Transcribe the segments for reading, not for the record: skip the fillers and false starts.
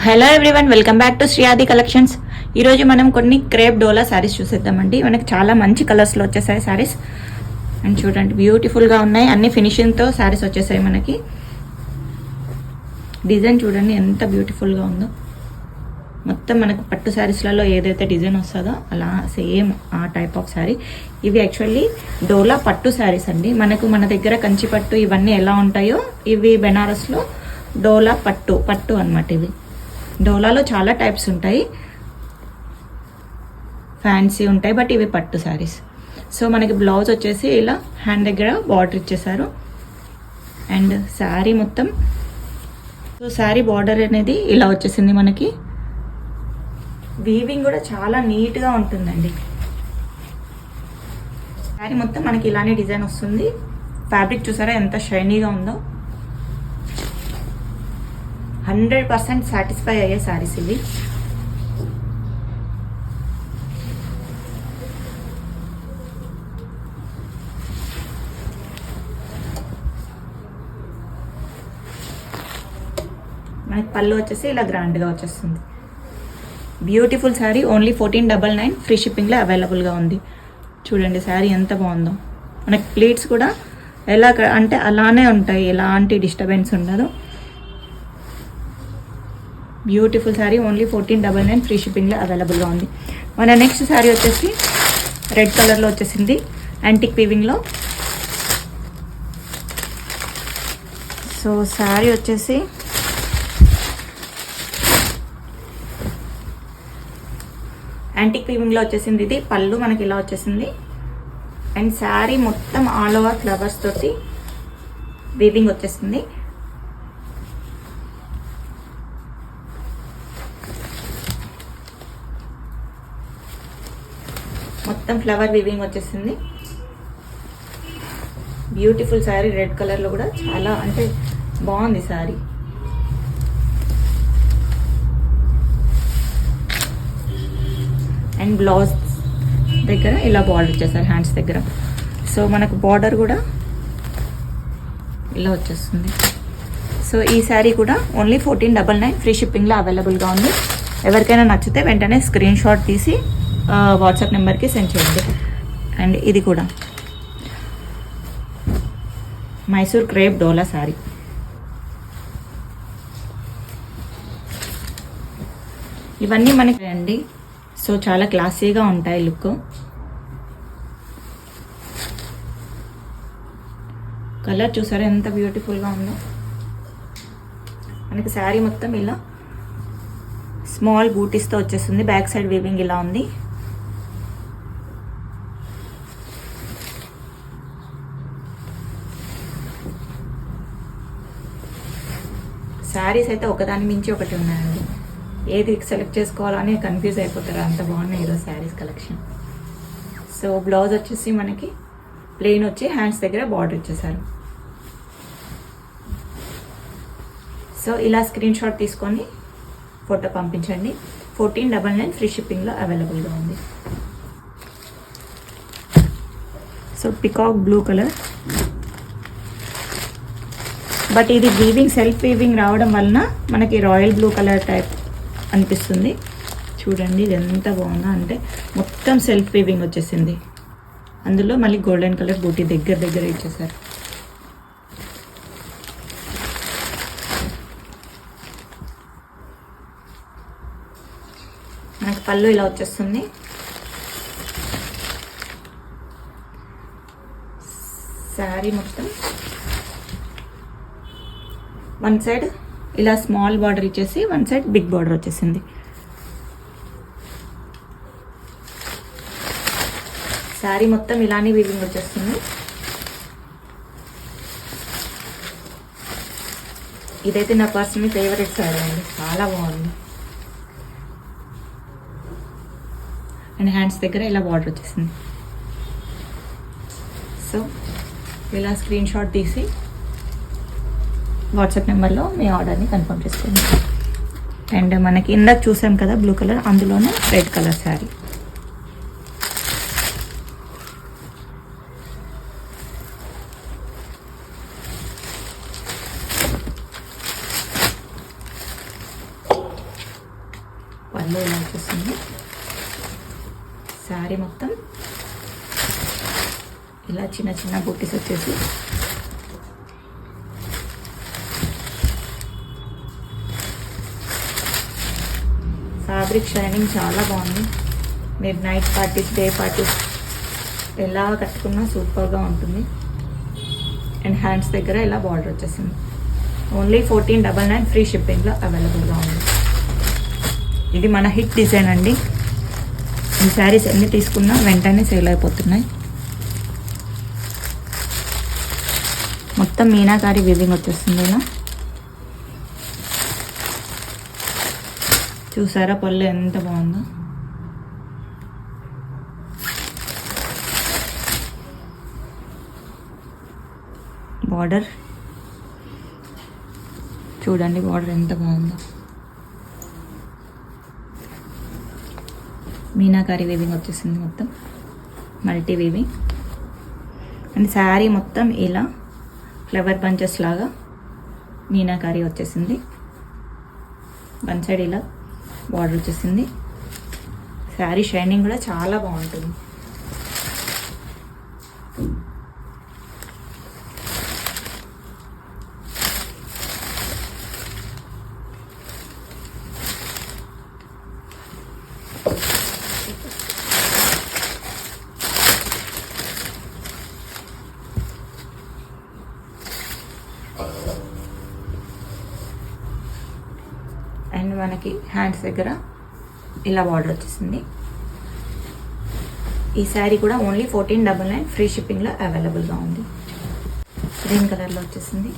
Hello everyone, welcome back to Sriyadi Collections. ఈ రోజు మనం కొన్ని క్రేప్ డోలా శారీస్ చూసేద్దామండి. మనకి చాలా మంచి కలర్స్ లో వచ్చేసాయి శారీస్. అండ్ చూడండి, బ్యూటిఫుల్ గా ఉన్నాయి. అన్ని ఫినిషింగ్ తో శారీస్ వచ్చేసాయి. మనకి డిజైన్ చూడండి ఎంత బ్యూటిఫుల్ గా ఉందో. మొత్తం మనకు పట్టు శారీస్లలో ఏదైతే డిజైన్ వస్తుందో అలా సేమ్ ఆ టైప్ ఆఫ్ శారీ. ఇవి యాక్చువల్లీ డోలా పట్టు శారీస్ అండి. మన దగ్గర కంచి పట్టు ఇవన్నీ ఎలా ఉంటాయో ఇవి బెనారస్ లో డోలా పట్టు అన్నమాట. ఇవి డోలాలో చాలా టైప్స్ ఉంటాయి, ఫ్యాన్సీ ఉంటాయి, బట్ ఇవి పట్టు శారీస్. సో మనకి బ్లౌజ్ వచ్చేసి ఇలా హ్యాండ్ దగ్గర బార్డర్ ఇచ్చేసారు. అండ్ శారీ మొత్తం, సో శారీ బార్డర్ అనేది ఇలా వచ్చేసింది. మనకి వీవింగ్ కూడా చాలా నీట్గా ఉంటుందండి. శారీ మొత్తం మనకి ఇలానే డిజైన్ వస్తుంది. ఫ్యాబ్రిక్ చూసారా ఎంత షైనీగా ఉందో. 100% సాటిస్ఫై అయ్యే శారీస్ ఇవి. మనకి పళ్ళు వచ్చేసి ఇలా గ్రాండ్గా వచ్చేస్తుంది. బ్యూటిఫుల్ శారీ. ఓన్లీ 1499 ఫ్రీ షిప్పింగ్లో అవైలబుల్గా ఉంది. చూడండి శారీ ఎంత బాగుందో. మనకి ప్లీట్స్ కూడా ఎలా అంటే అలానే ఉంటాయి, ఎలాంటి డిస్టర్బెన్స్ ఉండదు. బ్యూటిఫుల్ శారీ. ఓన్లీ 1499 ఫ్రీ షిప్పింగ్లో అవైలబుల్గా ఉంది. మన నెక్స్ట్ శారీ వచ్చేసి రెడ్ కలర్లో వచ్చేసింది, యాంటిక్ వీవింగ్లో. సో శారీ వచ్చేసి యాంటిక్ వీవింగ్లో వచ్చేసింది. ఇది పళ్ళు మనకి ఇలా వచ్చేసింది. అండ్ శారీ మొత్తం ఆల్ ఓవర్ ఫ్లవర్స్ తోటి వీవింగ్ వచ్చేసింది. మొత్తం ఫ్లవర్ వీవింగ్ వచ్చేసింది. బ్యూటిఫుల్ శారీ. రెడ్ కలర్లో కూడా చాలా అంటే బాగుంది శారీ. అండ్ బ్లౌజ్ దగ్గర ఇలా బార్డర్ ఇచ్చేసారు హ్యాండ్స్ దగ్గర. సో మనకు బార్డర్ కూడా ఇలా వచ్చేస్తుంది. సో ఈ శారీ కూడా ఓన్లీ 1499 ఫ్రీ షిప్పింగ్లో అవైలబుల్గా ఉంది. ఎవరికైనా నచ్చితే వెంటనే స్క్రీన్ షాట్ తీసి వాట్సాప్ నెంబర్కి సెండ్ చేయండి. అండ్ ఇది కూడా మైసూర్ క్రేప్ డోలా శారీ. ఇవన్నీ మనకి అండి. సో చాలా క్లాసీగా ఉంటాయి లుక్. కలర్ చూసారా ఎంత బ్యూటిఫుల్గా ఉందో. మనకి శారీ మొత్తం ఇలా స్మాల్ బూటీస్తో వచ్చేస్తుంది. బ్యాక్ సైడ్ వీవింగ్ ఇలా ఉంది. శారీస్ అయితే ఒకదాని మించి ఒకటి ఉన్నాయండి. ఏది సెలెక్ట్ చేసుకోవాలని కన్ఫ్యూజ్ అయిపోతారు, అంత బాగున్నాయి ఈరోజు శారీస్ కలెక్షన్. సో బ్లౌజ్ వచ్చేసి మనకి ప్లెయిన్ వచ్చి హ్యాండ్స్ దగ్గర బార్డర్ ఇచ్చేసారు. సో ఇలా స్క్రీన్ షాట్ తీసుకొని ఫోటో పంపించండి. 1499 ఫ్రీ షిప్పింగ్లో అవైలబుల్గా ఉంది. So peacock blue colour, but ఇది వీవింగ్ సెల్ఫ్ వీవింగ్ రావడం వలన మనకి రాయల్ బ్లూ కలర్ టైప్ అనిపిస్తుంది. చూడండి ఇది ఎంత బాగుందో. అంటే మొత్తం సెల్ఫ్ వీవింగ్ వచ్చేసింది. అందులో మళ్ళీ గోల్డెన్ కలర్ బూటీ దగ్గర ఇచ్చేసారు. మనకి పళ్ళు ఇలా వచ్చేస్తుంది. శారీ మొత్తం వన్ సైడ్ ఇలా స్మాల్ బార్డర్ ఇచ్చేసి వన్ సైడ్ బిగ్ బార్డర్ వచ్చేసింది. శారీ మొత్తం ఇలానే వీవింగ్ వచ్చేస్తుంది. ఇదైతే నా పర్సనల్ ఫేవరెట్ శారీ అండి, చాలా బాగుంది. అండ్ హ్యాండ్స్ దగ్గర ఇలా బార్డర్ వచ్చేసింది. సో ఇలా స్క్రీన్ షాట్ తీసి వాట్సాప్ నెంబర్లో మీ ఆర్డర్ని కన్ఫర్మ్ చేసుకోండి. అండ్ మనకి ఇందాక చూసాం కదా బ్లూ కలర్, అందులోనే రెడ్ కలర్ శారీ. పళ్ళు ఇలా వచ్చేస్తుంది. శారీ మొత్తం ఇలా చిన్న చిన్న బుట్టీస్ వచ్చేసి ఫ్యాబ్రిక్ షైనింగ్ చాలా బాగుంది. మీరు నైట్ పార్టీస్, డే పార్టీస్ ఎలా కట్టుకున్నా సూపర్గా ఉంటుంది. అండ్ హ్యాండ్స్ దగ్గర ఇలా బార్డర్ వచ్చేసింది. ఓన్లీ 1499 ఫ్రీ షిప్పింగ్లో అవైలబుల్గా ఉంది. ఇది మన హిట్ డిజైన్ అండి. ఈ శారీస్ ఎన్ని తీసుకున్నా వెంటనే సేల్ అయిపోతున్నాయి. మొత్తం మీనాకారి వీవింగ్ వచ్చేస్తుంది ఇలా. చూసారా పళ్ళు ఎంత బాగుందో. బార్డర్ చూడండి, బార్డర్ ఎంత బాగుందో. మీనాకారి వీవింగ్ వచ్చేసింది, మొత్తం మల్టీ వీవింగ్. అండ్ శారీ మొత్తం ఇలా ఫ్లవర్ బంచెస్ లాగా మీనాకారి వచ్చేసింది. వన్ సైడ్ ఇలా బార్డర్ వచ్చేసింది. శారీ షైనింగ్ కూడా చాలా బాగుంటుంది. అండ్ మనకి హ్యాండ్స్ దగ్గర ఇలా బార్డర్ వచ్చేసింది. ఈ శారీ కూడా ఓన్లీ 1499 ఫ్రీ షిప్పింగ్లో అవైలబుల్గా ఉంది. గ్రీన్ కలర్లో వచ్చేసింది.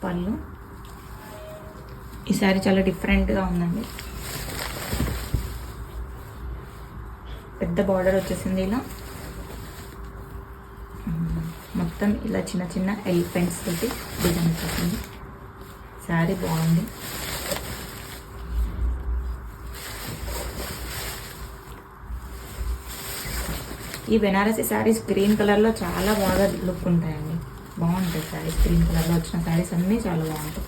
పళ్ళు ఈ శారీ చాలా డిఫరెంట్గా ఉందండి. పెద్ద బార్డర్ వచ్చేసింది ఇలా. మొత్తం ఇలా చిన్న చిన్న ఎలిఫెంట్స్ తోటి డిజైన్ వచ్చేసింది. శారీ బాగుంది. ఈ బెనారసీ శారీస్ గ్రీన్ కలర్లో చాలా బాగా లుక్ ఉంటాయండి. బాగుంటాయి శారీస్. గ్రీన్ కలర్లో వచ్చిన శారీస్ అన్నీ చాలా బాగుంటాయి.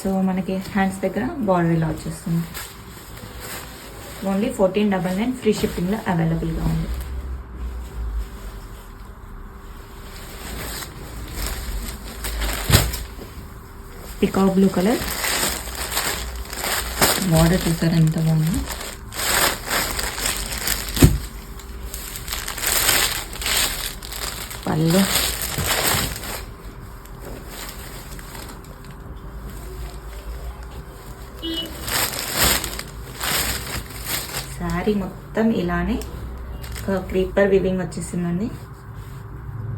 సో మనకి హ్యాండ్స్ దగ్గర బార్డర్ ఇలా వచ్చేస్తుంది. ఓన్లీ 1499 ఫ్రీ షిప్పింగ్లో అవైలబుల్గా ఉంది. పికాక్ బ్లూ కలర్ బార్డర్ చూసారు ఎంత బాగుంది. పళ్ళు శారీ మొత్తం ఇలానే క్రీపర్ వీవింగ్ వచ్చేసిందండి.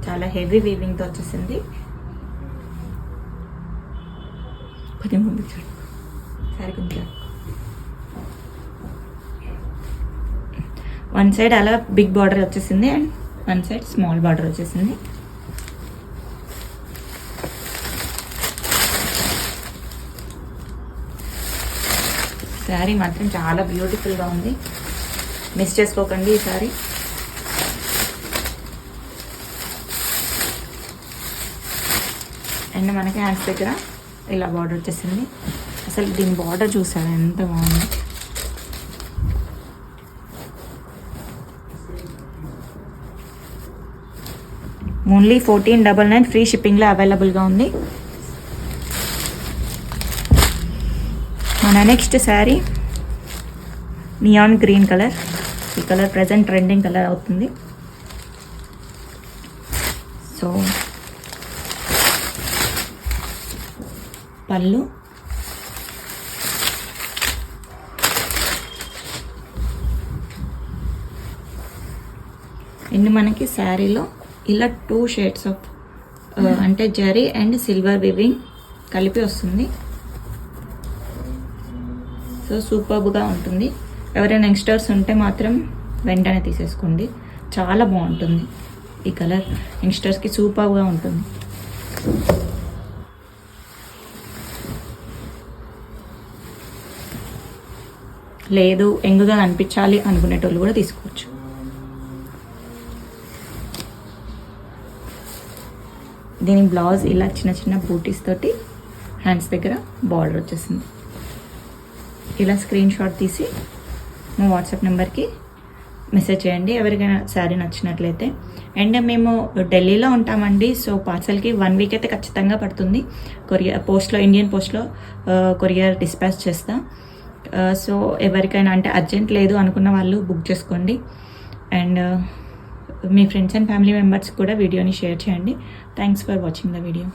చాలా హెవీ వీవింగ్తో వచ్చేసింది. కొద్ది ముందు చూడు శారీ కొంచెం వన్ సైడ్ అలా బిగ్ బార్డర్ వచ్చేసింది and one side small border వచ్చేసింది. శారీ మాత్రం చాలా బ్యూటిఫుల్గా ఉంది. మిస్ చేసుకోకండి ఈ శారీ. అండ్ మనకి హ్యాండ్స్ దగ్గర ఇలా బార్డర్ వచ్చేసింది. అసలు దీని బార్డర్ చూసారా ఎంత బాగుంది. ఓన్లీ 1499 ఫ్రీ షిప్పింగ్లో అవైలబుల్గా ఉంది. మన next sari neon green colour. ఈ కలర్ ప్రజెంట్ ట్రెండింగ్ కలర్ అవుతుంది. సో పళ్ళు ఇన్ని మనకి శారీలో ఇలా 2 షేడ్స్ ఆఫ్ అంటే జరీ అండ్ సిల్వర్ వీవింగ్ కలిపి వస్తుంది. సో సూపర్గా ఉంటుంది. ఎవరైనా యంగ్స్టర్స్ ఉంటే మాత్రం వెంటనే తీసేసుకోండి. చాలా బాగుంటుంది ఈ కలర్. యంగ్స్టర్స్కి సూపర్గా ఉంటుంది. లేదు యంగ్గా అనిపించాలి అనుకునేటోళ్ళు కూడా తీసుకోవచ్చు. దీని బ్లౌజ్ ఇలా చిన్న చిన్న బూటీస్ తోటి హ్యాండ్స్ దగ్గర బార్డర్ వచ్చేసింది. ఇలా స్క్రీన్ షాట్ తీసి మా వాట్సాప్ నెంబర్కి మెసేజ్ చేయండి ఎవరికైనా శారీ నచ్చినట్లయితే. అండ్ మేము ఢిల్లీలో ఉంటామండి, సో పార్సల్కి 1 వీక్ అయితే ఖచ్చితంగా పడుతుంది. పోస్ట్లో ఇండియన్ పోస్ట్లో కొరియర్ డిస్పాచ్ చేస్తా. సో ఎవరికైనా అంటే అర్జెంట్ లేదు అనుకున్న వాళ్ళు బుక్ చేసుకోండి. And me friends and family members కూడా వీడియోని షేర్ చేయండి. Thanks for watching the video.